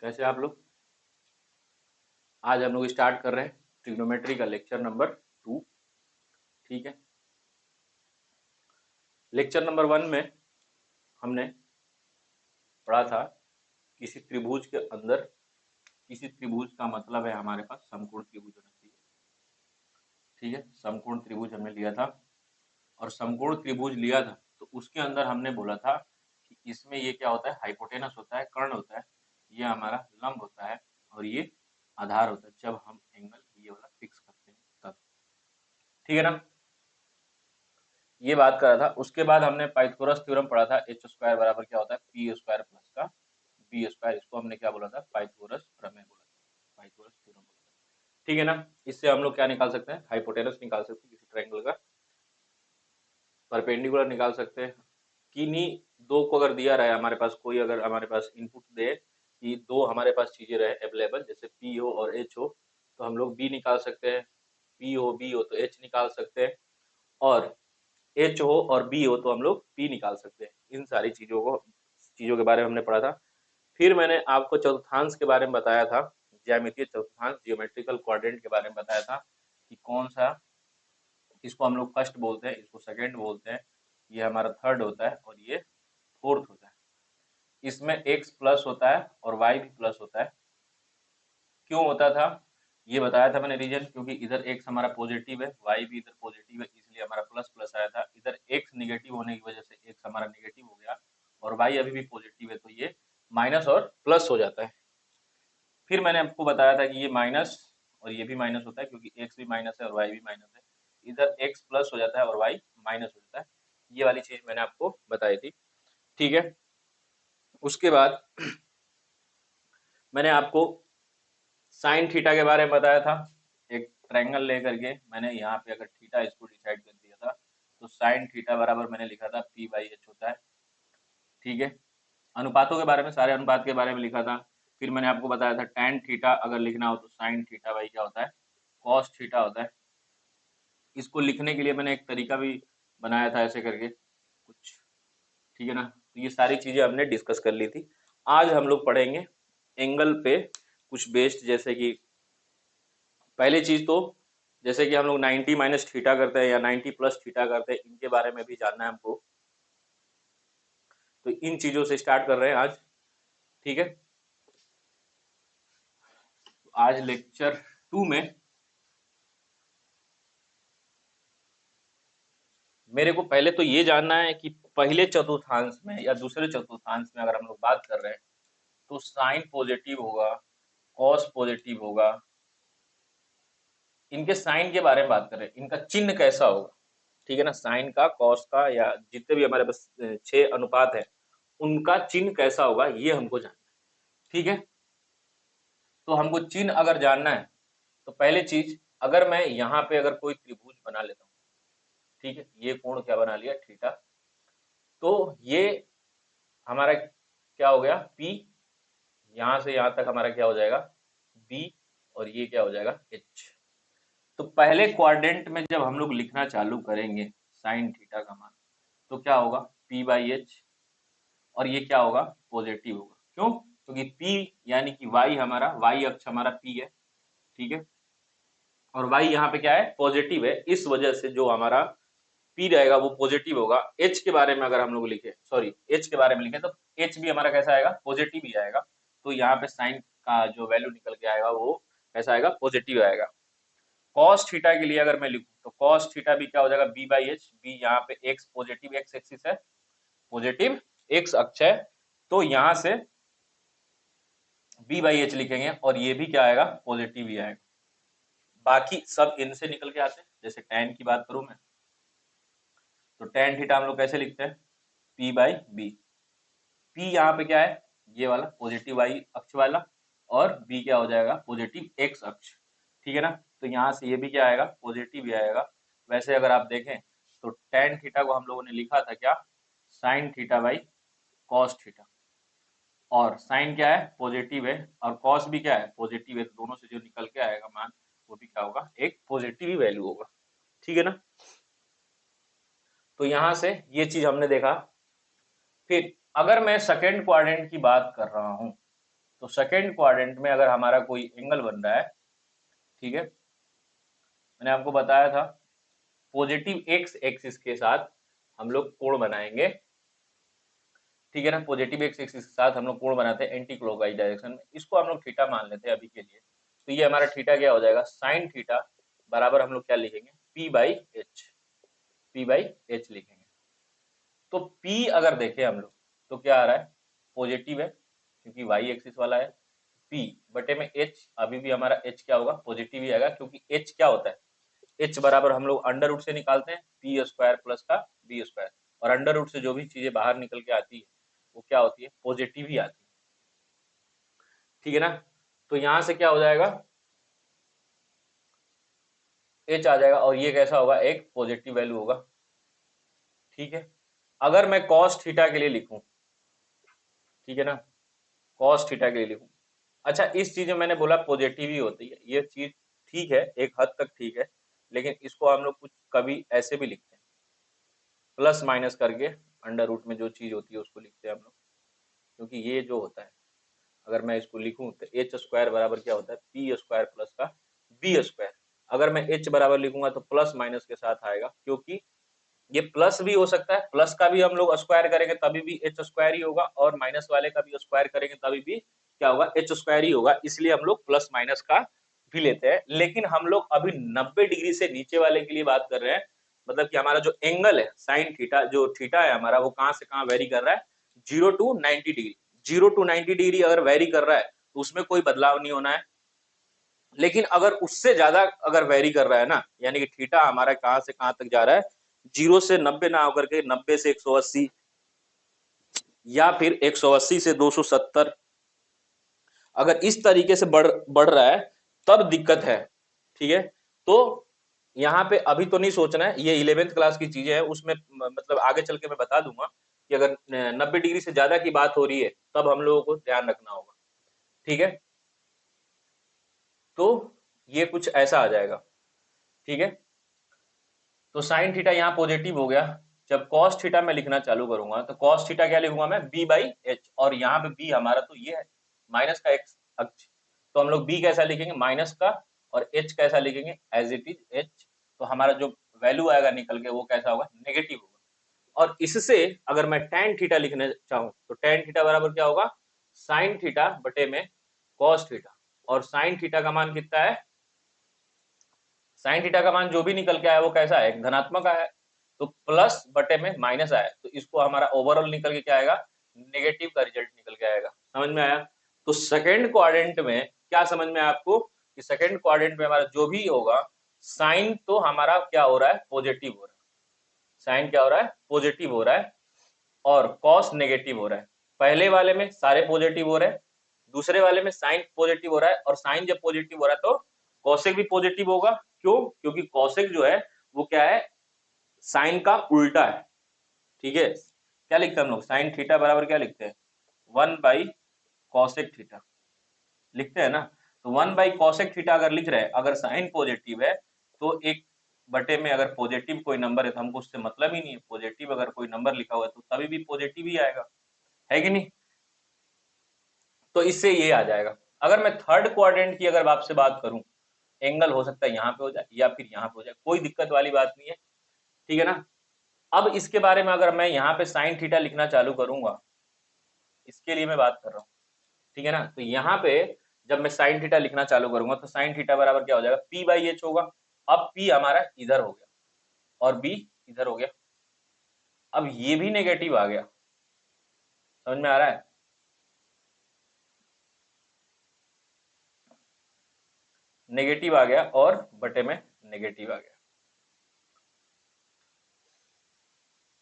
कैसे आप लोग? आज हम लोग स्टार्ट कर रहे हैं ट्रिग्नोमेट्री का लेक्चर नंबर 2। ठीक है। लेक्चर नंबर 1 में हमने पढ़ा था किसी त्रिभुज के अंदर, किसी त्रिभुज का मतलब है हमारे पास समकोण त्रिभुज होना चाहिए। ठीक है, समकोण त्रिभुज हमने लिया था और समकोण त्रिभुज लिया था तो उसके अंदर हमने बोला था कि इसमें ये क्या होता है, हाइपोटेनस होता है, कर्ण होता है, ये हमारा लंब होता है और ये आधार होता है जब हम एंगल ये वाला फिक्स करते हैं तब। ठीक है ना, ये बात कर रहा था। उसके बाद हमने पाइथागोरस थ्योरम पढ़ा था, एच स्क्वायर बराबर क्या होता है पी स्क्वायर प्लस का बी स्क्वायर। इसको हमने क्या बोला था, पाइथागोरस प्रमेय बोला था, पाइथागोरस थ्योरम बोला था। ठीक है ना, इससे हम लोग क्या निकाल सकते हैं, हाइपोटेनस निकाल सकते हैं किसी ट्रायंगल का, परपेंडिकुलर निकाल सकते हैं। किन्हीं दो को अगर दिया रहा है हमारे पास, कोई अगर हमारे पास इनपुट दे कि दो हमारे पास चीजें रहे अवेलेबल, जैसे पी हो और एच हो, तो हम लोग बी निकाल सकते हैं। पी हो बी हो तो एच निकाल सकते हैं, और एच हो और बी हो तो हम लोग पी निकाल सकते हैं। इन सारी चीजों के बारे में हमने पढ़ा था। फिर मैंने आपको चतुर्थांश के बारे में बताया था, ज्यामितीय चतुर्थांश, जियोमेट्रिकल क्वाड्रेंट के बारे में बताया था कि कौन सा, इसको हम लोग फर्स्ट बोलते हैं, इसको सेकंड बोलते हैं, ये हमारा थर्ड होता है और ये फोर्थ होता है। इसमें एक्स प्लस होता है और वाई भी प्लस होता है। क्यों होता था ये बताया था मैंने रीजन, क्योंकि इधर एक्स हमारा पॉजिटिव है, वाई भी इधर पॉजिटिव है, इसलिए हमारा प्लस प्लस आया था। इधर एक्स निगेटिव होने की वजह से एक्स हमारा निगेटिव हो गया, और वाई अभी भी पॉजिटिव है तो ये माइनस और प्लस हो जाता है। फिर मैंने आपको बताया था कि ये माइनस और ये भी माइनस होता है, क्योंकि एक्स भी माइनस है और वाई भी माइनस है। इधर एक्स प्लस हो जाता है और वाई माइनस हो जाता है। ये वाली चीज मैंने आपको बताई थी। ठीक है, उसके बाद मैंने आपको साइन थीटा के बारे में बताया था। एक ट्रायंगल लेकर के मैंने यहाँ पे अगर थीटा इसको डिसाइड कर दिया था तो साइन थीटा बराबर मैंने लिखा था पी बाई एच होता है। ठीक है, अनुपातों के बारे में, सारे अनुपात के बारे में लिखा था। फिर मैंने आपको बताया था tan थीटा अगर लिखना हो तो साइन थीटा बाई क्या होता है, कॉस थीटा होता है। इसको लिखने के लिए मैंने एक तरीका भी बनाया था ऐसे करके कुछ। ठीक है ना, तो ये सारी चीजें हमने डिस्कस कर ली थी। आज हम लोग पढ़ेंगे एंगल पे कुछ बेस्ड, जैसे कि पहली चीज तो जैसे कि हम लोग 90 माइनस थीटा करते हैं या 90 प्लस थीटा करते हैं, इनके बारे में भी जानना है हमको। तो इन चीजों से स्टार्ट कर रहे हैं आज। ठीक है, तो आज लेक्चर 2 में मेरे को पहले तो ये जानना है कि पहले चतुर्थांश में या दूसरे चतुर्थांश में अगर हम लोग बात कर रहे हैं तो साइन पॉजिटिव होगा, कॉस पॉजिटिव होगा, इनके साइन के बारे में बात कर रहे हैं, इनका चिन्ह कैसा होगा। ठीक है ना, साइन का, कॉस का, या जितने भी हमारे पास 6 अनुपात है उनका चिन्ह कैसा होगा ये हमको जानना है। ठीक है, तो हमको चिन्ह अगर जानना है तो पहले चीज, अगर मैं यहाँ पे अगर कोई त्रिभुज बना लेता हूँ, ठीक है, ये कोण क्या बना लिया, थीटा, तो ये हमारा क्या हो गया P, यहाँ से यहाँ तक हमारा क्या हो जाएगा B, और ये क्या हो जाएगा H। तो पहले क्वाड्रेंट में जब हम लोग लिखना चालू करेंगे साइन थीटा का मान, तो क्या होगा P बाई एच, और ये क्या होगा पॉजिटिव होगा। क्यों, क्योंकि P यानी कि Y हमारा, Y अक्ष हमारा P है। ठीक है, और Y यहाँ पे क्या है, पॉजिटिव है, इस वजह से जो हमारा P रहेगा वो पॉजिटिव होगा। H के बारे में अगर हम लोग लिखे, सॉरी H के बारे में लिखे, तो H भी हमारा कैसा आएगा, पॉजिटिव ही आएगा। तो यहाँ पे साइन का जो वैल्यू निकल के आएगा वो कैसा आएगा, पॉजिटिव आएगा। कॉस थीटा के लिए अगर मैं लिखूं तो कॉस थीटा भी क्या हो जाएगा, बी बाई एच। बी यहाँ पे एक्स पॉजिटिव एक्स एक्सिस है, पॉजिटिव एक्स अक्ष है, तो यहाँ से बी बाई एच लिखेंगे और ये भी क्या आएगा, पॉजिटिव ही आएगा। बाकी सब इनसे निकल के आते हैं। जैसे tan की बात करूं मैं, तो tan थीटा हम लोग कैसे लिखते हैं, p बाई बी। p यहाँ पे क्या है, ये वाला पॉजिटिव y अक्ष वाला, और b क्या हो जाएगा, पॉजिटिव x अक्ष। ठीक है ना, तो यहाँ से ये भी क्या आएगा, पॉजिटिव ही आएगा। वैसे अगर आप देखें तो tan थीटा को हम लोगों ने लिखा था क्या, sine theta by cos theta, और साइन क्या है, पॉजिटिव है, और कॉस भी क्या है, पॉजिटिव है, तो दोनों से जो निकल के आएगा मान वो भी क्या होगा, एक पॉजिटिव ही वैल्यू होगा। ठीक है ना, तो यहां से ये चीज हमने देखा। फिर अगर मैं सेकेंड क्वाड्रेंट की बात कर रहा हूं, तो तो सेकेंड क्वाड्रेंट में अगर हमारा कोई एंगल बन रहा है, ठीक है, मैंने आपको बताया था पॉजिटिव एक्स एक्सिस के साथ हम लोग कोण बनाएंगे, ठीक है ना। पॉजिटिव एक्स एक्सिस के साथ हम लोग कोण बनाते हैं एंटी क्लॉकवाइज डायरेक्शन में, इसको हम लोग थीटा मान लेते हैं अभी के लिए। तो ये हमारा थीटा क्या हो जाएगा, साइन थीटा बराबर हम लोग क्या लिखेंगे, P by H, P by H लिखेंगे। तो P अगर देखें हम लोग तो क्या आ रहा है, पॉजिटिव है क्योंकि वाई एक्सिस वाला है। P बटे में H, अभी भी हमारा H क्या होगा, पॉजिटिव ही आएगा क्योंकि H क्या होता है, H बराबर हम लोग अंडर रूट से निकालते हैं पी स्क्वायर प्लस का बी स्क्वायर, और अंडर रूट से जो भी चीजें बाहर निकल के आती है वो क्या होती है, पॉजिटिव ही आती है, ठीक है ना। तो यहां से क्या हो जाएगा, H आ जाएगा और ये कैसा होगा, एक पॉजिटिव वैल्यू होगा, ठीक है। अगर मैं कॉस थीटा के लिए लिखूं, ठीक है ना, कॉस थीटा के लिए लिखूं, अच्छा इस चीज में मैंने बोला पॉजिटिव ही होती है, ये चीज ठीक है, एक हद तक ठीक है, लेकिन इसको हम लोग कुछ कभी ऐसे भी लिखते हैं, प्लस माइनस करके अंडर रूट में जो चीज होती है उसको लिखते हैं हम लोग, क्योंकि ये जो होता है अगर मैं इसको लिखूं तो एच स्क्वायर बराबर क्या होता है, पी स्क्वायर प्लस का बी स्क्वायर। अगर मैं एच बराबर लिखूंगा तो प्लस माइनस के साथ आएगा, क्योंकि ये प्लस भी हो सकता है, प्लस का भी हम लोग स्क्वायर करेंगे तभी भी एच स्क्वायर ही होगा, और माइनस वाले का भी स्क्वायर करेंगे तभी भी क्या होगा, एच स्क्वायर ही होगा, इसलिए हम लोग प्लस माइनस का भी लेते हैं। लेकिन हम लोग अभी 90 डिग्री से नीचे वाले के लिए बात कर रहे हैं, मतलब कि हमारा जो एंगल है साइन थीटा, जो थीटा है हमारा वो कहां से कहां वेरी कर रहा है, 0 to 90 डिग्री, 0 to 90 डिग्री अगर वेरी कर रहा है तो उसमें कोई बदलाव नहीं होना है। लेकिन अगर उससे ज्यादा अगर वेरी कर रहा है ना, यानी कि थीटा हमारा कहां से कहां तक जा रहा है, 0 से 90 ना होकर के 90 से 180 या फिर 180 से 270, अगर इस तरीके से बढ़ रहा है तब दिक्कत है, ठीक है। तो यहाँ पे अभी तो नहीं सोचना है, ये 11th क्लास की चीजें हैं, उसमें मतलब आगे चल के मैं बता दूंगा कि अगर 90 डिग्री से ज्यादा की बात हो रही है तब हम लोगों को ध्यान रखना होगा, ठीक है। तो ये कुछ ऐसा आ जाएगा, ठीक है। तो साइन थीटा यहाँ पॉजिटिव हो गया, जब कॉस थीटा में लिखना चालू करूंगा तो कॉस थीटा क्या लिखूंगा मैं, बी बाई एच, और यहाँ पे बी हमारा तो ये है माइनस का एक्स अक्ष, तो हम लोग बी कैसा लिखेंगे, माइनस का, और एच कैसा लिखेंगे, एज इट इज एच। तो हमारा जो वैल्यू आएगा निकल के वो कैसा होगा, नेगेटिव होगा। और इससे अगर मैं tan थीटा लिखना चाहूँ तो tan थीटा बराबर क्या होगा, साइन थीटा बटे में कॉस थीटा, और साइन थीटा का मान कितना है, साइन थीटा का मान जो भी निकल के आया वो कैसा है, धनात्मक आया है, तो प्लस बटे में माइनस आया, तो इसको हमारा ओवरऑल निकल के क्या आएगा, नेगेटिव का रिजल्ट निकल के आएगा। समझ में आया। तो सेकंड क्वाड्रेंट में क्या समझ में आया आपको, कि सेकंड क्वाड्रेंट में हमारा जो भी होगा साइन तो हमारा क्या हो रहा है, पॉजिटिव हो रहा है, साइन क्या हो रहा है, पॉजिटिव हो रहा है, और कॉस नेगेटिव हो रहा है। पहले वाले में सारे पॉजिटिव हो रहे हैं, दूसरे वाले में साइन पॉजिटिव हो रहा है, और साइन जब पॉजिटिव हो रहा है तो कॉसेक भी पॉजिटिव होगा। क्यों, क्योंकि कॉसेक जो है वो क्या है, साइन का उल्टा है, ठीक है। क्या लिखते हैं हम लोग, साइन थीटा बराबर क्या लिखते हैं, 1 कॉसेक थीटा लिखते हैं ना। तो 1 कॉसेक थीटा अगर लिख रहे हैं, अगर साइन पॉजिटिव है तो एक बटे में अगर पॉजिटिव कोई नंबर है तो हमको उससे मतलब ही नहीं है, पॉजिटिव अगर कोई नंबर लिखा हुआ है तो तभी भी पॉजिटिव ही आएगा, है कि नहीं। तो इससे ये आ जाएगा। अगर मैं थर्ड क्वाड्रेंट की अगर आपसे बात करूं, एंगल हो सकता है यहाँ पे हो जाए या फिर यहाँ पे हो जाए, कोई दिक्कत वाली बात नहीं है, ठीक है ना। अब इसके बारे में अगर मैं यहाँ पे साइन थीटा लिखना चालू करूंगा, इसके लिए मैं बात कर रहा हूँ, ठीक है ना। तो यहाँ पे जब मैं साइन थीटा लिखना चालू करूंगा तो साइन थीटा बराबर क्या हो जाएगा, पी बाई एच होगा। अब पी हमारा इधर हो गया और बी इधर हो गया, अब ये भी नेगेटिव आ गया, समझ में आ रहा है, नेगेटिव आ गया और बटे में नेगेटिव आ गया,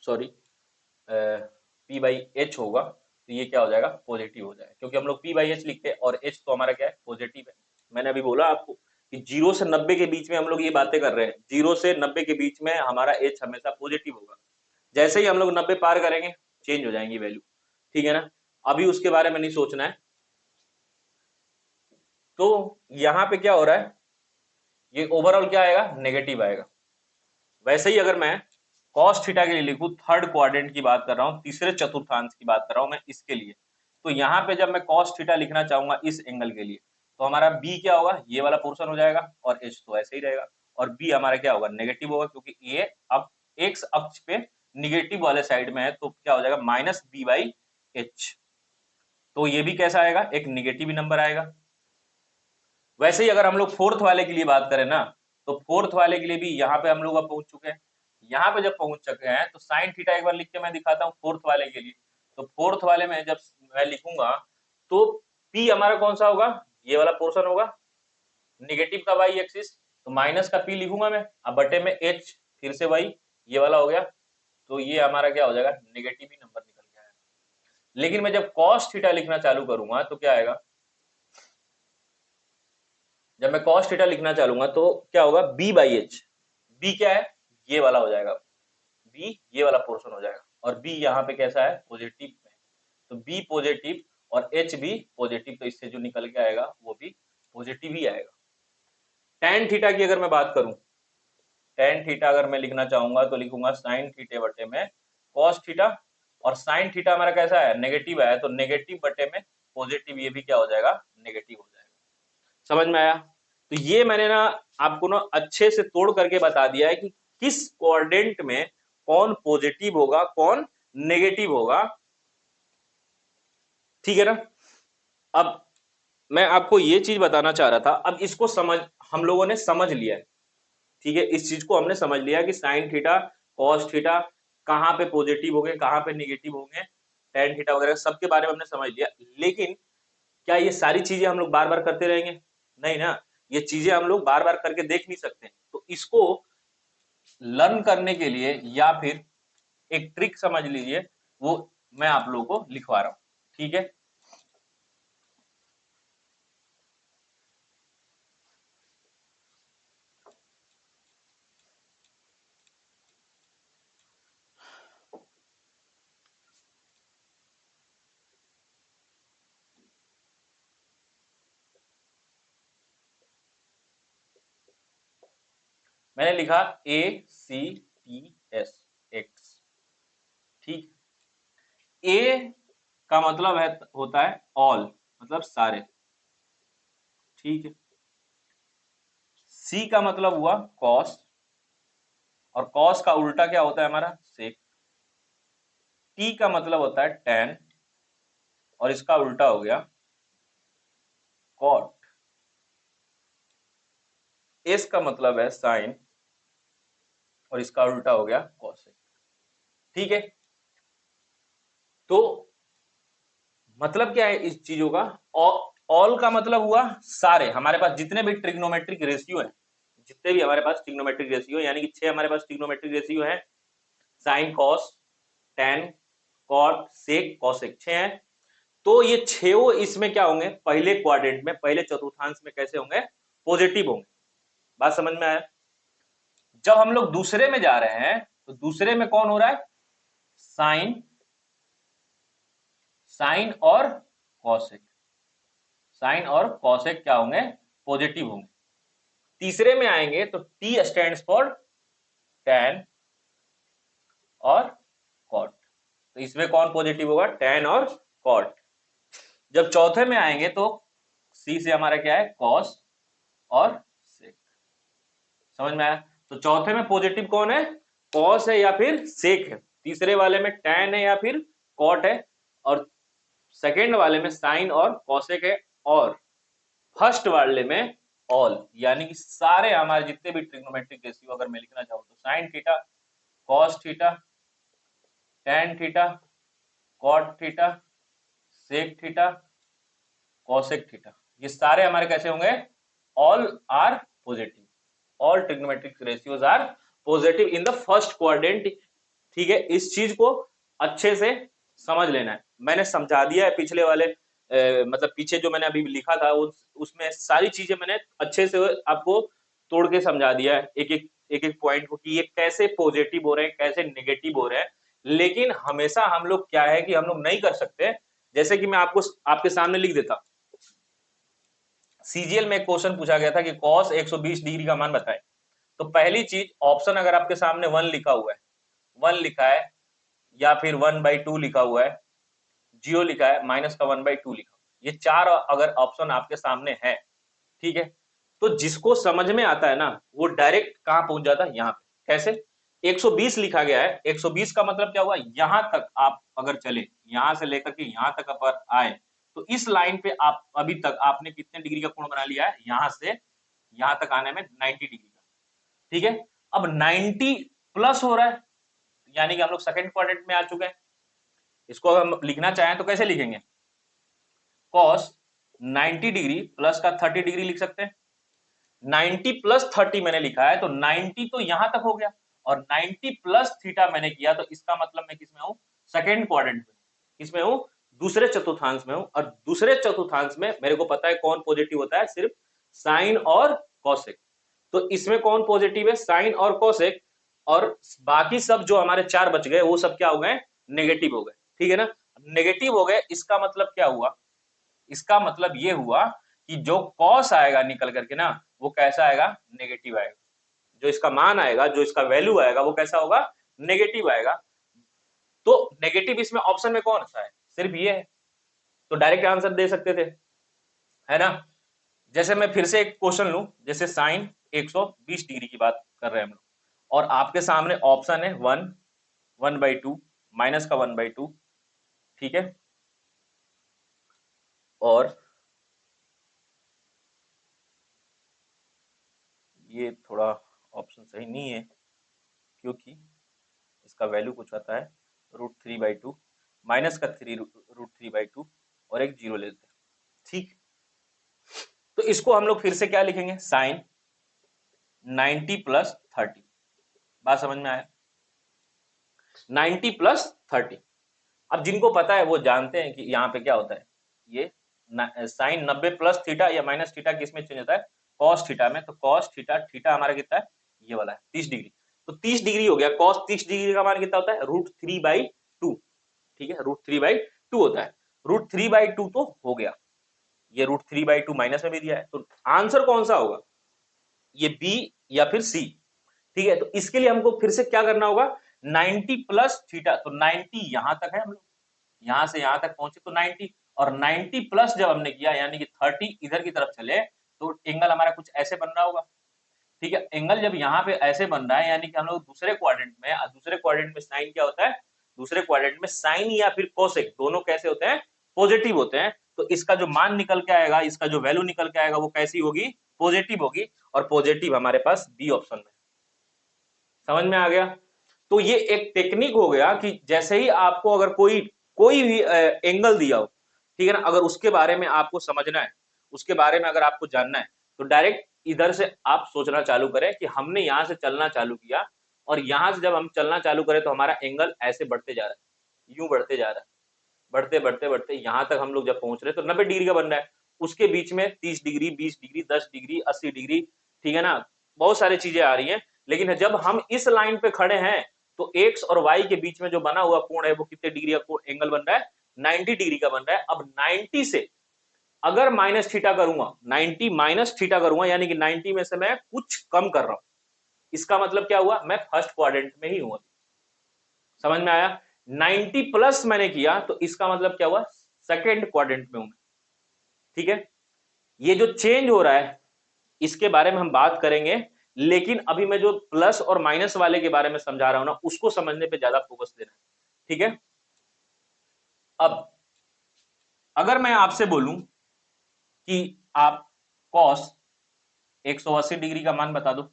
सॉरी पी बाई एच होगा तो ये क्या हो जाएगा, पॉजिटिव हो जाएगा, क्योंकि हम लोग पी बाई एच लिखते हैं और एच तो हमारा क्या है, पॉजिटिव है। मैंने अभी बोला आपको कि 0 से 90 के बीच में हम लोग ये बातें कर रहे हैं, 0 से 90 के बीच में हमारा एच हमेशा पॉजिटिव होगा। जैसे ही हम लोग 90 पार करेंगे चेंज हो जाएंगी वैल्यू, ठीक है ना। अभी उसके बारे में नहीं सोचना है। तो यहाँ पे क्या हो रहा है, ये ओवरऑल क्या आएगा, नेगेटिव आएगा। वैसे ही अगर मैं कॉस थीटा के लिए लिखूं, थर्ड क्वाड्रेंट की बात कर रहा हूं, तीसरे चतुर्थांश की बात कर रहा हूं मैं इसके लिए, तो यहाँ पे जब मैं cos थीटा लिखना चाहूंगा इस एंगल के लिए, तो हमारा b क्या होगा, ये वाला पोर्शन हो जाएगा, और h तो ऐसे ही रहेगा, और b हमारा क्या होगा, नेगेटिव होगा, क्योंकि ये अब x अक्ष पे निगेटिव वाले साइड में है, तो क्या हो जाएगा, माइनस बी बाई एच। तो ये भी कैसा आएगा, एक निगेटिव नंबर आएगा। वैसे ही अगर हम लोग फोर्थ वाले के लिए बात करें ना, तो फोर्थ वाले के लिए भी यहाँ पे हम लोग अब पहुंच चुके हैं। यहाँ पे जब पहुंच चुके हैं तो साइन थीटा एक बार लिख के मैं दिखाता हूँ फोर्थ वाले के लिए। तो फोर्थ वाले में जब मैं लिखूंगा तो P हमारा कौन सा होगा, ये वाला पोर्शन होगा, निगेटिव का वाई एक्सिस, तो माइनस का P लिखूंगा मैं, अब बटे में H, फिर से वाई, ये वाला हो गया, तो ये हमारा क्या हो जाएगा, निगेटिव ही नंबर निकल के आएगा। लेकिन मैं जब cos थीटा लिखना चालू करूंगा तो क्या आएगा, जब मैं cos थीटा लिखना चालूंगा तो क्या होगा, b बाई एच। b क्या है, ये वाला हो जाएगा, b ये वाला पोर्शन हो जाएगा, और b यहाँ पे कैसा है, पॉजिटिव में, तो b पॉजिटिव और h भी पॉजिटिव, तो इससे जो निकल के आएगा वो भी पॉजिटिव ही आएगा। tan थीटा की अगर मैं बात करूं, tan थीटा अगर मैं लिखना चाहूंगा तो लिखूंगा sin थीटे बटे में cos थीटा, और sin थीटा हमारा कैसा है, नेगेटिव है, तो नेगेटिव बटे में पॉजिटिव, ये भी क्या हो जाएगा, नेगेटिव हो जाएगा। समझ में आया? तो ये मैंने ना आपको ना अच्छे से तोड़ करके बता दिया है कि किस कोऑर्डिनेट में कौन पॉजिटिव होगा, कौन नेगेटिव होगा, ठीक है ना। अब मैं आपको ये चीज बताना चाह रहा था, अब इसको समझ, हम लोगों ने समझ लिया है, ठीक है, इस चीज को हमने समझ लिया कि साइन थीटा कॉस थीटा कहाँ पे पॉजिटिव होंगे, कहाँ पे निगेटिव होंगे, टेन थीटा वगैरह सबके बारे में हमने समझ लिया। लेकिन क्या ये सारी चीजें हम लोग बार बार करते रहेंगे, नहीं ना, ये चीजें हम लोग बार बार करके देख नहीं सकते। तो इसको लर्न करने के लिए या फिर एक ट्रिक समझ लीजिए, वो मैं आप लोगों को लिखवा रहा हूं, ठीक है। मैंने लिखा ए सी टी एस एक्स, ठीक। ए का मतलब है, होता है ऑल, मतलब सारे, ठीक है। सी का मतलब हुआ कॉस, और कॉस का उल्टा क्या होता है हमारा, सेक। टी का मतलब होता है टेन, और इसका उल्टा हो गया कॉट। एस का मतलब है साइन, और इसका उल्टा हो गया कॉसेक, ठीक है। तो मतलब क्या है इस चीजों का, ऑल का मतलब हुआ सारे, हमारे पास जितने भी ट्रिग्नोमेट्रिक रेशियो है, जितने भी हमारे पास ट्रिग्नोमेट्रिक रेशियो, यानी कि 6 हमारे पास ट्रिग्नोमेट्रिक रेशियो है, sine cos tan cot sec cosec 6 है। तो ये 6 इसमें क्या होंगे, पहले क्वाड्रेंट में, पहले चतुर्थांश में कैसे होंगे, पॉजिटिव होंगे। बात समझ में आया? जब हम लोग दूसरे में जा रहे हैं तो दूसरे में कौन हो रहा है, साइन, साइन और कॉसेक, साइन और कॉसेक क्या होंगे, पॉजिटिव होंगे। तीसरे में आएंगे तो टी स्टैंड्स फॉर टैन और कॉट, तो इसमें कौन पॉजिटिव होगा, टैन और कॉट। जब चौथे में आएंगे तो सी से हमारा क्या है, कॉस और सेक। समझ में आया? तो चौथे में पॉजिटिव कौन है, कॉस है या फिर सेक है, तीसरे वाले में टैन है या फिर कॉट है, और सेकेंड वाले में साइन और कॉसेक है, और फर्स्ट वाले में ऑल, यानी कि सारे हमारे जितने भी ट्रिग्नोमेट्रिक रेशियो अगर मैं लिखना चाहूं तो sine theta cos theta tan theta cot theta sec theta cosec theta, ये सारे हमारे कैसे होंगे, all are positive, all trigonometric ratios are positive in the first quadrant, ठीक है। इस चीज को अच्छे से समझ लेना है, मैंने समझा दिया है पिछले वाले मतलब पीछे जो मैंने अभी लिखा था उसमें सारी चीजें मैंने अच्छे से आपको तोड़ के समझा दिया है, एक एक पॉइंट को कि ये कैसे पॉजिटिव हो रहे हैं, कैसे नेगेटिव हो रहे हैं। लेकिन हमेशा हम लोग क्या है कि हम लोग नहीं कर सकते, जैसे कि मैं आपको आपके सामने लिख देता, सीजीएल में एक क्वेश्चन पूछा गया था कि cos 120 डिग्री का मान बताएं, तो पहली चीज ऑप्शन अगर आपके सामने 1 लिखा हुआ है, 1 लिखा है या फिर 1/2 लिखा हुआ है, 0 लिखा है, माइनस का 1/2 लिखा, ये 4 अगर ऑप्शन आपके सामने है, ठीक है, तो जिसको समझ में आता है ना वो डायरेक्ट कहां पहुंच जाता है, यहाँ पे। कैसे? 120 लिखा गया है, 120 का मतलब क्या हुआ, यहां तक आप अगर चले, यहां से लेकर के यहां तक अगर आए, तो इस लाइन पे आप अभी तक आपने कितने डिग्री का कोण बना लिया है, यहां से यहां तक आने में 90 डिग्री का, ठीक है। अब 90 प्लस हो रहा है, यानी कि हम लोग सेकंड क्वाड्रेंट में आ चुके हैं। इसको हम लिखना चाहें तो कैसे लिखेंगे, cos 90 डिग्री प्लस का 30 डिग्री लिख सकते हैं। 90 प्लस 30 मैंने लिखा है, तो 90 तो यहां तक हो गया, और 90 प्लस थीटा मैंने किया, तो इसका मतलब मैं किसमें हूं, सेकेंड क्वाड्रेंट में। किसमें हूं, दूसरे चतुर्थांश में हूं, और दूसरे चतुर्थांश में मेरे को पता है कौन पॉजिटिव होता है, सिर्फ साइन और कॉसेक। तो इसमें कौन पॉजिटिव है, साइन और कॉसेक, और बाकी सब जो हमारे 4 बच गए वो सब क्या हो गए, नेगेटिव हो गए, ठीक है ना। नेगेटिव हो गए, इसका मतलब क्या हुआ, इसका मतलब ये हुआ कि जो कॉस आएगा निकल करके ना, वो कैसा आएगा, नेगेटिव आएगा। जो इसका मान आएगा, जो इसका वैल्यू आएगा, वो कैसा होगा, नेगेटिव आएगा। तो नेगेटिव इसमें ऑप्शन में कौन सा है, सिर्फ ये है, तो डायरेक्ट आंसर दे सकते थे, है ना। जैसे मैं फिर से एक क्वेश्चन लूं, जैसे साइन 120 डिग्री की बात कर रहे हैं हम लोग, और आपके सामने ऑप्शन है 1/2, माइनस का 1/2, ठीक है, और ये थोड़ा ऑप्शन सही नहीं है, क्योंकि इसका वैल्यू कुछ आता है √3/2, माइनस का √3/2, और एक 0 ले लेते हैं, ठीक। तो इसको हम लोग फिर से क्या लिखेंगे, साइन 90 प्लस 30, बात समझ में आया, 90 प्लस 30। अब जिनको पता है वो जानते हैं कि यहाँ पे क्या होता है, ये साइन 90 प्लस थीटा या माइनस थीटा किस में चेंज होता है, कॉस थीटा में। तो कॉस थीटा, थीटा हमारा कितना है, ये वाला है 30 डिग्री, तो 30 डिग्री हो गया, कॉस 30 डिग्री का मान कितना होता है, √3/2, ठीक है, √3/2 होता है, √3/2 तो हो गया, ये √3/2 माइनस में भी दिया है, तो आंसर कौन सा होगा, ये बी या फिर सी, ठीक है। तो इसके लिए हमको फिर से क्या करना होगा, 90 प्लस थीटा, तो 90 यहां तक है, हम लोग यहां से यहां तक पहुंचे तो 90, और 90 प्लस जब हमने किया, यानी कि 30 इधर की तरफ चले, तो एंगल हमारा कुछ ऐसे बन रहा होगा, ठीक है। एंगल जब यहाँ पे ऐसे बन रहा है, यानी कि हम लोग दूसरे क्वाड्रेंट में, दूसरे क्वाड्रेंट में साइन क्या होता है, दूसरे क्वाड्रेंट में साइन या फिर कोसेक दोनों कैसे होते हैं, पॉजिटिव होते हैं। तो इसका जो मान निकल के आएगा, इसका जो वैल्यू निकल के आएगा, वो कैसी होगी, पॉजिटिव होगी, और पॉजिटिव हमारे पास बी ऑप्शन में, समझ में आ गया। तो ये एक टेक्निक हो गया कि जैसे ही आपको अगर कोई कोई भी एंगल दिया हो, ठीक है ना, अगर उसके बारे में आपको समझना है, उसके बारे में अगर आपको जानना है, तो डायरेक्ट इधर से आप सोचना चालू करें कि हमने यहां से चलना चालू किया, और यहां से जब हम चलना चालू करें तो हमारा एंगल ऐसे बढ़ते जा रहा है, यूं बढ़ते जा रहा है, बढ़ते बढ़ते बढ़ते यहां तक हम लोग जब पहुंच रहे हैं तो 90 डिग्री का बन रहा है, उसके बीच में 30 डिग्री, 20 डिग्री, 10 डिग्री, 80 डिग्री, ठीक है ना, बहुत सारी चीजें आ रही हैं। लेकिन जब हम इस लाइन पे खड़े हैं, तो एक्स और वाई के बीच में जो बना हुआ कोण है, वो कितने डिग्री का एंगल बन रहा है, 90 डिग्री का बन रहा है। अब 90 से अगर माइनस थीटा करूंगा, 90 माइनस थीटा करूंगा, यानी कि 90 में से मैं कुछ कम कर रहा हूं, इसका मतलब क्या हुआ, मैं फर्स्ट क्वाड्रेंट में ही हूं, समझ में आया। 90 प्लस मैंने किया, तो इसका मतलब क्या हुआ, सेकेंड क्वाड्रेंट में हूं, ठीक है। ये जो चेंज हो रहा है, इसके बारे में हम बात करेंगे, लेकिन अभी मैं जो प्लस और माइनस वाले के बारे में समझा रहा हूं ना, उसको समझने पे ज्यादा फोकस देना है, ठीक है। अब अगर मैं आपसे बोलूं कि आप कॉस 180 डिग्री का मान बता दो,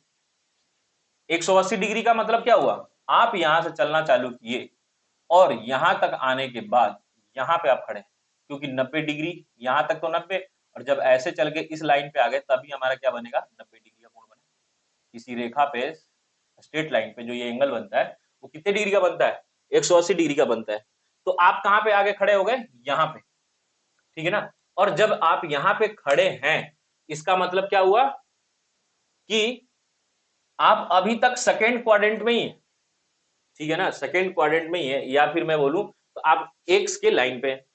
180 डिग्री का मतलब क्या हुआ, आप यहां से चलना चालू किए, और यहां तक आने के बाद यहां पे आप खड़े हैं, क्योंकि 90 डिग्री यहां तक तो 90, और जब ऐसे चल के इस लाइन पे आ गए, तभी हमारा क्या बनेगा, 90 डिग्री का कोण बनेगा। किसी रेखा पे, स्ट्रेट लाइन पे जो ये एंगल बनता है, वो कितने डिग्री का बनता है, 180 डिग्री का बनता है। तो आप कहां पे आगे खड़े हो गए, यहाँ पे, ठीक है ना। और जब आप यहाँ पे खड़े हैं, इसका मतलब क्या हुआ कि आप अभी तक सेकेंड क्वाड्रेंट में ही है, ठीक है ना, सेकेंड क्वाड्रेंट में ही है, या फिर मैं बोलूं तो आप एक्स के लाइन पे है,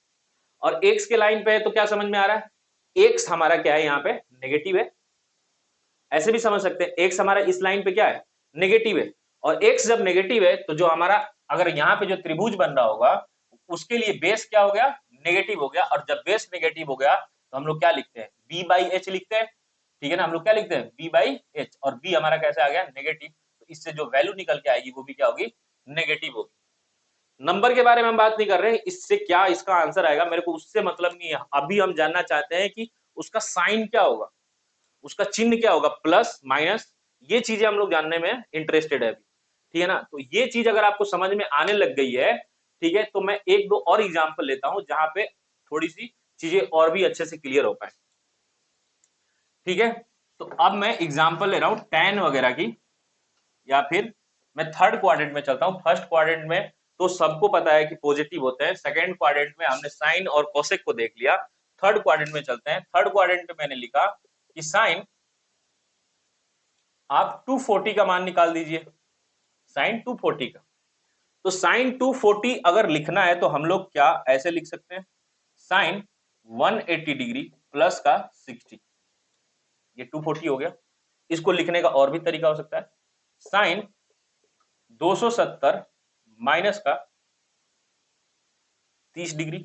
और एक्स के लाइन पे है, तो क्या समझ में आ रहा है, एक्स हमारा क्या है, यहाँ पे नेगेटिव है, ऐसे भी समझ सकते हैं, एक्स हमारा इस लाइन पे क्या है, नेगेटिव है, और एक्स जब नेगेटिव है, तो जो हमारा अगर यहाँ पे जो त्रिभुज बन रहा होगा, उसके लिए बेस क्या हो गया, नेगेटिव हो गया, और जब बेस नेगेटिव हो गया तो हम लोग क्या लिखते हैं, b/h लिखते हैं, ठीक है ना, हम लोग क्या लिखते हैं, b/h, और b हमारा कैसे आ गया, नेगेटिव, तो इससे जो वैल्यू निकल के आएगी वो भी क्या होगी, नेगेटिव होगी। नंबर के बारे में हम बात नहीं कर रहे, इससे क्या इसका आंसर आएगा मेरे को उससे मतलब नहीं है, अभी हम जानना चाहते हैं कि उसका साइन क्या होगा, उसका चिन्ह क्या होगा, प्लस माइनस, ये चीजें हम लोग जानने में इंटरेस्टेड है अभी, ठीक है ना। तो ये चीज अगर आपको समझ में आने लग गई है, ठीक है, तो मैं एक दो और एग्जांपल लेता हूं जहां पे थोड़ी सी चीजें और भी अच्छे से क्लियर हो पाए, ठीक है। तो अब मैं एग्जांपल ले रहा हूं tan वगैरह की, या फिर मैं थर्ड क्वाड्रेंट में चलता हूं। फर्स्ट क्वाड्रेंट में तो सबको पता है कि पॉजिटिव होते हैं, सेकंड क्वाड्रेंट में हमने साइन और कोसेक को देख लिया, थर्ड क्वाड्रेंट में चलते हैं। थर्ड क्वाड्रेंट में मैंने लिखा कि साइन, आप 240 का मान निकाल दीजिए, साइन 240 का। तो साइन 240 अगर लिखना है तो हम लोग क्या ऐसे लिख सकते हैं, साइन 180 डिग्री प्लस का 60, ये 240 हो गया। इसको लिखने का और भी तरीका हो सकता है, साइन 270 माइनस का 30 डिग्री।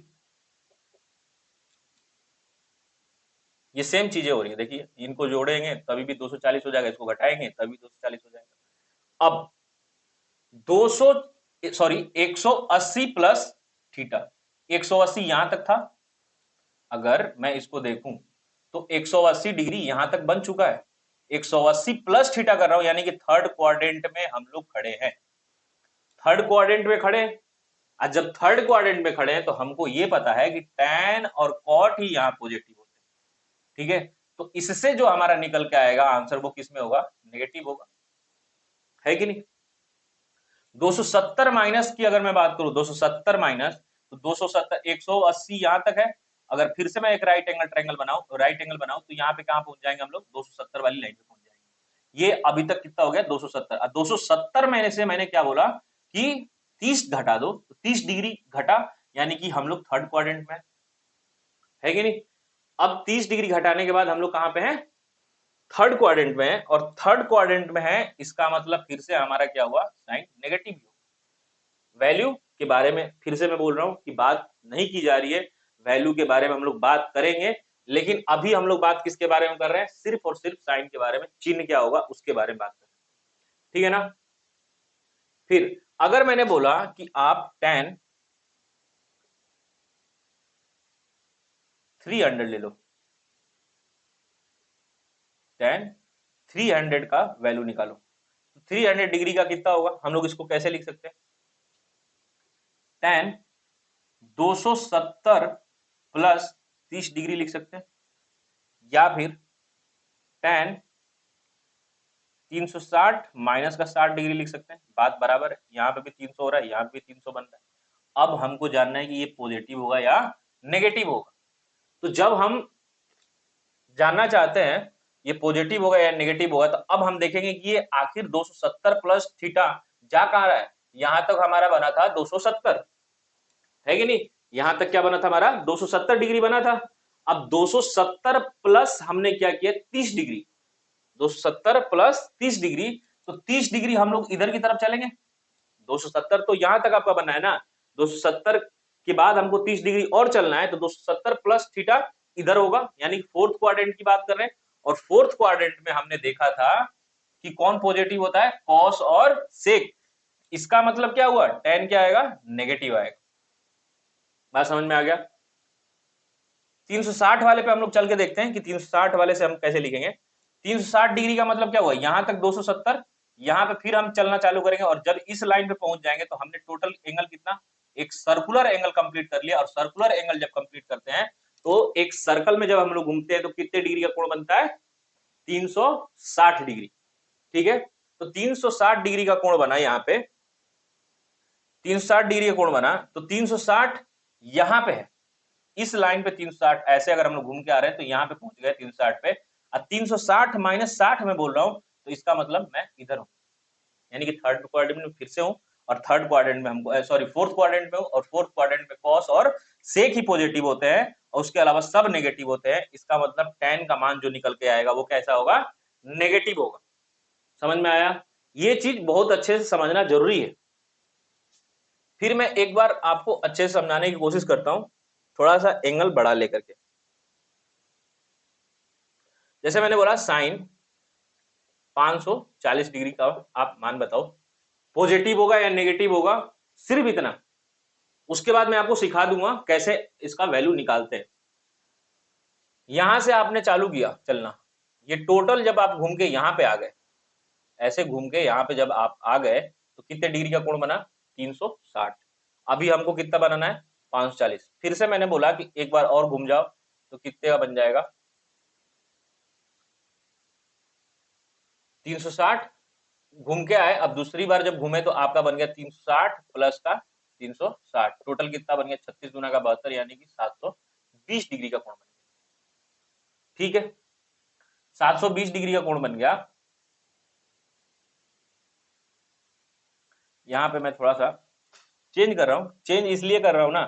ये सेम चीजें हो रही है, देखिए इनको जोड़ेंगे तभी भी 240 हो जाएगा, इसको घटाएंगे तभी 240 हो जाएगा। अब 200 सॉरी 180 प्लस थीटा, 180 यहां तक था, अगर मैं इसको देखूं तो 180 डिग्री यहां तक बन चुका है, 180 प्लस थीटा कर रहा हूं, यानी कि थर्ड क्वाड्रेंट में हम लोग खड़े हैं, थर्ड क्वाड्रेंट में खड़े हैं। और जब थर्ड क्वाड्रेंट में खड़े हैं तो हमको ये पता है कि टैन और कॉट ही यहाँ पॉजिटिव होते हैं, ठीक है। तो इससे जो हमारा निकल के आएगा आंसर वो किस में होगा, नेगेटिव होगा, है कि नहीं। 270 माइनस की अगर मैं बात करूं, 270 माइनस, तो 270, 180 यहां तक है, अगर फिर से मैं एक राइट एंगल ट्रायंगल बनाऊं, राइट एंगल बनाऊं, तो यहाँ पे कहां पहुंच जाएंगे हम लोग, 270 वाली लाइन पे पहुंच जाएंगे। ये अभी तक कितना हो गया, 270, और 270 में से मैंने क्या बोला कि 30 घटा दो, तो 30 डिग्री घटा, यानी कि हम लोग थर्ड क्वाड्रेंट में है कि नहीं। अब 30 डिग्री घटाने के बाद हम लोग कहां पे हैं, थर्ड क्वाड्रेंट में है, और थर्ड क्वाड्रेंट में है, इसका मतलब फिर से हमारा क्या हुआ, साइन नेगेटिव हुआ। वैल्यू के बारे में फिर से मैं बोल रहा हूं कि बात नहीं की जा रही है, वैल्यू के बारे में हम लोग बात करेंगे, लेकिन अभी हम लोग बात किसके बारे में कर रहे हैं, सिर्फ और सिर्फ साइन के बारे में, चिन्ह क्या होगा उसके बारे में बात कर रहे हैं, ठीक है ना। फिर अगर मैंने बोला कि आप tan 300 ले लो, tan 300 का वैल्यू निकालो, 300 डिग्री का कितना होगा, हम लोग इसको कैसे लिख सकते हैं, tan 270 प्लस 30 डिग्री लिख सकते हैं, या फिर tan 360 माइनस का 60 डिग्री लिख सकते हैं, बात बराबर है, यहाँ पे भी 300 हो रहा है, यहाँ पे भी 300 बन रहा है। अब हमको जानना है कि ये पॉजिटिव होगा या नेगेटिव होगा। तो जब हम जानना चाहते हैं ये पॉजिटिव होगा या नेगेटिव होगा, तो अब हम देखेंगे कि ये आखिर 270 प्लस थीटा जा कहां रहा है, यहां तक हमारा बना था 270, है कि नहीं, यहां तक क्या बना था हमारा, 270 डिग्री बना था। अब 270 प्लस हमने क्या किया, 30 डिग्री, 270 प्लस 30 डिग्री, तो 30 डिग्री हम लोग इधर की तरफ चलेंगे, 270 तो यहां तक आपका बनना है ना, 270 के बाद हमको 30 डिग्री और चलना है, तो 270 प्लस थीटा इधर होगा, यानी फोर्थ क्वाड्रेंट की बात कर रहे हैं। और फोर्थ क्वाड्रेंट में हमने देखा था कि कौन पॉजिटिव होता है, कॉस और सेक, इसका मतलब क्या हुआ, tan क्या आएगा, नेगेटिव आएगा। बात समझ में आ गया। 360 वाले पे हम लोग चल के देखते हैं कि 360 वाले से हम कैसे लिखेंगे। 360 डिग्री का मतलब क्या हुआ, यहां तक 270, यहां पे फिर हम चलना चालू करेंगे, और जब इस लाइन पे पहुंच जाएंगे तो हमने टोटल एंगल कितना, एक सर्कुलर एंगल कंप्लीट कर लिया। और सर्कुलर एंगल जब कंप्लीट करते हैं तो एक सर्कल में जब हम लोग घूमते हैं तो कितने डिग्री का कोण बनता है, 360 डिग्री, ठीक है। तो 360 डिग्री का कोण बना, यहाँ पे 360 डिग्री का कोण बना, तो 360 यहां पे है, इस लाइन पे 360, ऐसे अगर हम लोग घूम के आ रहे हैं तो यहाँ पे पहुंच गए 360 पे, और 360 माइनस 60 में बोल रहा हूं, तो इसका मतलब मैं इधर हूं, यानी कि थर्ड क्वाड्रेंट में फिर से हूं, और थर्ड क्वाड्रेंट में हमको सॉरी फोर्थ क्वाड्रेंट में हूं, और फोर्थ क्वाड्रेंट में कॉस और सेक ही पॉजिटिव होते हैं, और उसके अलावा सब नेगेटिव होते हैं। इसका मतलब tan का मान जो निकल के आएगा वो कैसा होगा, नेगेटिव होगा। समझ में आया, ये चीज बहुत अच्छे से समझना जरूरी है। फिर मैं एक बार आपको अच्छे से समझाने की कोशिश करता हूं, थोड़ा सा एंगल बड़ा लेकर के। जैसे मैंने बोला साइन 540 डिग्री का आप मान बताओ, पॉजिटिव होगा या नेगेटिव होगा, सिर्फ इतना। उसके बाद मैं आपको सिखा दूंगा कैसे इसका वैल्यू निकालते हैं। यहां से आपने चालू किया चलना, ये टोटल जब आप घूम के यहां पे आ गए, ऐसे घूम के यहां पे जब आप आ गए तो कितने डिग्री का कोण बना? 360। अभी हमको कितना बनाना है? 540। फिर से मैंने बोला कि एक बार और घूम जाओ तो कितने का बन जाएगा? 360 घूम के आए, अब दूसरी बार जब घूमे तो आपका बन गया 360 प्लस का 360, टोटल कितना बन गया? 36 गुना का 72 यानी कि 720 डिग्री का कोण बन गया। ठीक है, 720 डिग्री का कोण बन गया। यहां पे मैं थोड़ा सा चेंज कर रहा हूं, चेंज इसलिए कर रहा हूं ना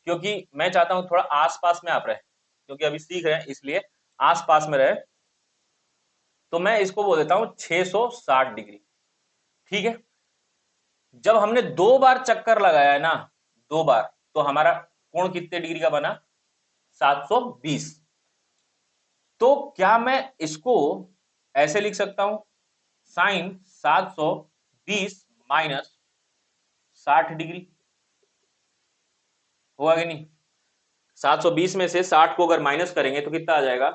क्योंकि मैं चाहता हूं थोड़ा आसपास में आप रहे, क्योंकि अभी सीख रहे हैं इसलिए आसपास में रहे। तो मैं इसको बोल देता हूं 660 डिग्री। ठीक है, जब हमने 2 बार चक्कर लगाया है ना, 2 बार, तो हमारा कोण कितने डिग्री का बना? 720। तो क्या मैं इसको ऐसे लिख सकता हूं, साइन 720 माइनस 60 डिग्री, होगा कि नहीं? 720 में से 60 को अगर माइनस करेंगे तो कितना आ जाएगा?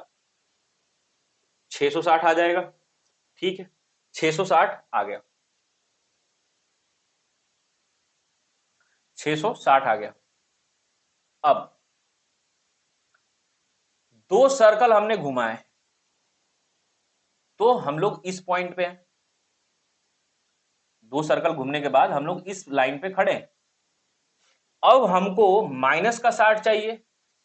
660 आ जाएगा। ठीक है, 660 आ गया, 660 आ गया। अब 2 सर्कल हमने घुमाए तो हम लोग इस पॉइंट पे हैं, 2 सर्कल घूमने के बाद हम लोग इस लाइन पे खड़े हैं। अब हमको माइनस का 60 चाहिए,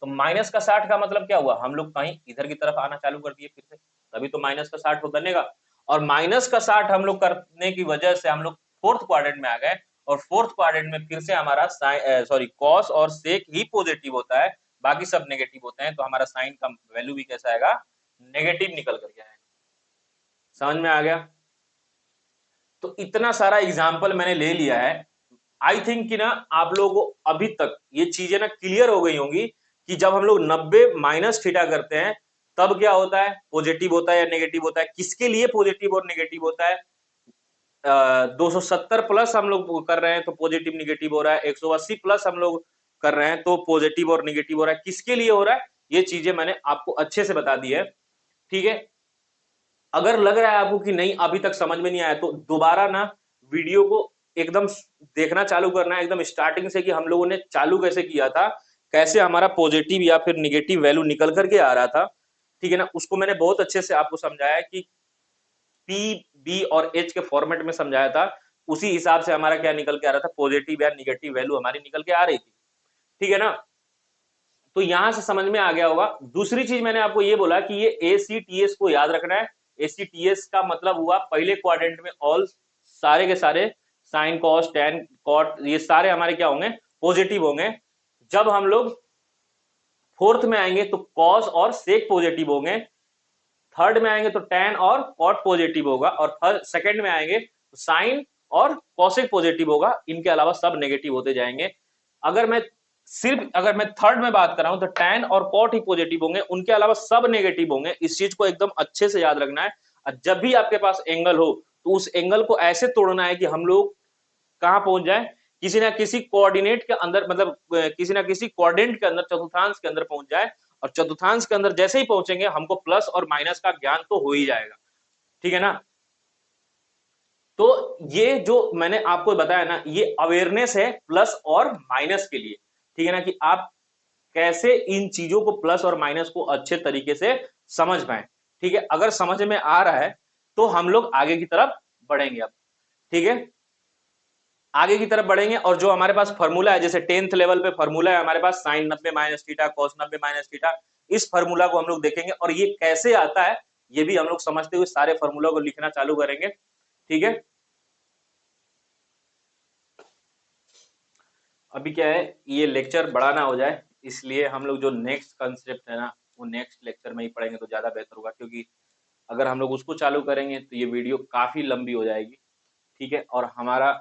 तो माइनस का 60 का मतलब क्या हुआ? हम लोग कहीं इधर की तरफ आना चालू कर दिए फिर से, तभी तो माइनस का 60 बनेगा। और माइनस का 60 हम लोग करने की वजह से हम लोग फोर्थ क्वाड्रेंट में आ गए, और फोर्थ क्वाड्रेंट में फिर से हमारा कॉस और सेक ही पॉजिटिव होता है, बाकी सब नेगेटिव होते हैं। तो हमारा साइन का वैल्यू भी कैसा आएगा? नेगेटिव निकल करके आएगा। समझ में आ गया? तो इतना सारा एग्जाम्पल मैंने ले लिया है। आई थिंक कि ना आप लोगों को अभी तक ये चीजें ना क्लियर हो गई होंगी कि जब हम लोग 90 माइनस थीटा करते हैं तब क्या होता है? पॉजिटिव होता है या नेगेटिव होता है? किसके लिए पॉजिटिव और नेगेटिव होता है? 270 प्लस हम लोग कर रहे हैं तो पॉजिटिव निगेटिव हो रहा है, 180 प्लस हम लोग कर रहे हैं तो पॉजिटिव और निगेटिव हो रहा है। किसके लिए हो रहा है? ये चीजें मैंने आपको अच्छे से बता दी है। ठीक है, अगर लग रहा है आपको कि नहीं अभी तक समझ में नहीं आया तो दोबारा ना वीडियो को एकदम देखना चालू करना है, एकदम स्टार्टिंग से कि हम लोगों ने चालू कैसे किया था, कैसे हमारा पॉजिटिव या फिर निगेटिव वैल्यू निकल करके आ रहा था। ठीक है ना, उसको मैंने बहुत अच्छे से आपको समझाया कि पी बी और एच के फॉर्मेट में समझाया था, उसी हिसाब से हमारा क्या निकल के आ रहा था? पॉजिटिव या निगेटिव वैल्यू हमारी निकल के आ रही थी। ठीक है ना, तो यहां से समझ में आ गया होगा। दूसरी चीज मैंने आपको ये बोला कि ये ACTS को याद रखना है। ACTS का मतलब हुआ पहले क्वाड्रेंट में ऑल, सारे के सारे साइन कॉस टेन कॉट ये सारे हमारे क्या होंगे? पॉजिटिव होंगे। जब हम लोग फोर्थ में आएंगे तो कॉस और सेक पॉजिटिव होंगे, थर्ड में आएंगे तो टेन और कॉट पॉजिटिव होगा, और थर्ड सेकंड में आएंगे तो साइन और कॉसेक पॉजिटिव होगा। इनके अलावा सब नेगेटिव होते जाएंगे। अगर मैं थर्ड में बात कर रहा हूं तो टैन और कॉट ही पॉजिटिव होंगे, उनके अलावा सब नेगेटिव होंगे। इस चीज को एकदम अच्छे से याद रखना है। और जब भी आपके पास एंगल हो तो उस एंगल को ऐसे तोड़ना है कि हम लोग कहां पहुंच जाए? किसी ना किसी कोऑर्डिनेट के अंदर, मतलब किसी ना किसी क्वाड्रेंट के अंदर, चतुर्थांश के अंदर पहुंच जाए। और चतुर्थांश के अंदर जैसे ही पहुंचेंगे हमको प्लस और माइनस का ज्ञान तो हो ही जाएगा। ठीक है ना, तो ये जो मैंने आपको बताया ना, ये अवेयरनेस है प्लस और माइनस के लिए। ठीक है ना, कि आप कैसे इन चीजों को प्लस और माइनस को अच्छे तरीके से समझ पाए। ठीक है, अगर समझ में आ रहा है तो हम लोग आगे की तरफ बढ़ेंगे अब। ठीक है, आगे की तरफ बढ़ेंगे, और जो हमारे पास फॉर्मूला है, जैसे 10th लेवल पे फॉर्मूला है हमारे पास sine 90 minus theta cos 90 minus theta, इस फॉर्मूला को हम लोग देखेंगे और ये कैसे आता है ये भी हम लोग समझते हुए सारे फॉर्मूला को लिखना चालू करेंगे। ठीक है, अभी क्या है, ये लेक्चर बड़ा ना हो जाए इसलिए हम लोग जो नेक्स्ट कंसेप्ट है ना वो नेक्स्ट लेक्चर में ही पढ़ेंगे तो ज्यादा बेहतर होगा, क्योंकि अगर हम लोग उसको चालू करेंगे तो ये वीडियो काफी लंबी हो जाएगी। ठीक है, और हमारा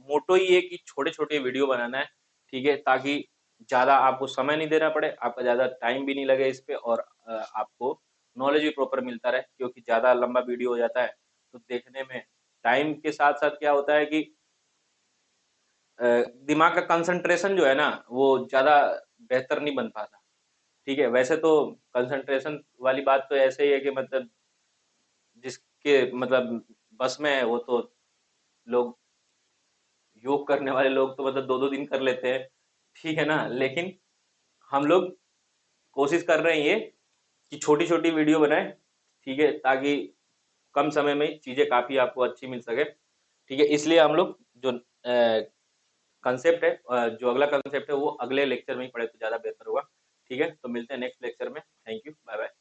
मोटो ही है कि छोटे छोटे वीडियो बनाना है। ठीक है, ताकि ज़्यादा आपको समय नहीं देना पड़े, आपका ज़्यादा टाइम भी नहीं लगे इस पे, और आपको नॉलेज भी प्रॉपर मिलता रहे, क्योंकि ज़्यादा लंबा वीडियो हो जाता है तो देखने में टाइम के साथ-साथ क्या होता है कि अ, दिमाग का कंसंट्रेशन जो है ना वो ज़्यादा बेहतर नहीं बन पाता। ठीक है, वैसे तो कंसंट्रेशन वाली बात तो ऐसे ही है कि मतलब जिसके मतलब बस में है वो तो लोग, योग करने वाले लोग तो मतलब 2-2 दिन कर लेते हैं, ठीक है ना? लेकिन हम लोग कोशिश कर रहे हैं ये कि छोटी-छोटी वीडियो बनाएँ, ठीक है? ताकि कम समय में चीज़ें काफ़ी आपको अच्छी मिल सके, ठीक है? इसलिए हम लोग जो कांसेप्ट है, जो अगला कांसेप्ट है वो अगले लेक्चर में ही पढ़े तो ज़्यादा बेहतर होगा, ठीक है? तो मिलते हैं नेक्स्ट लेक्चर में। Thank you, bye bye.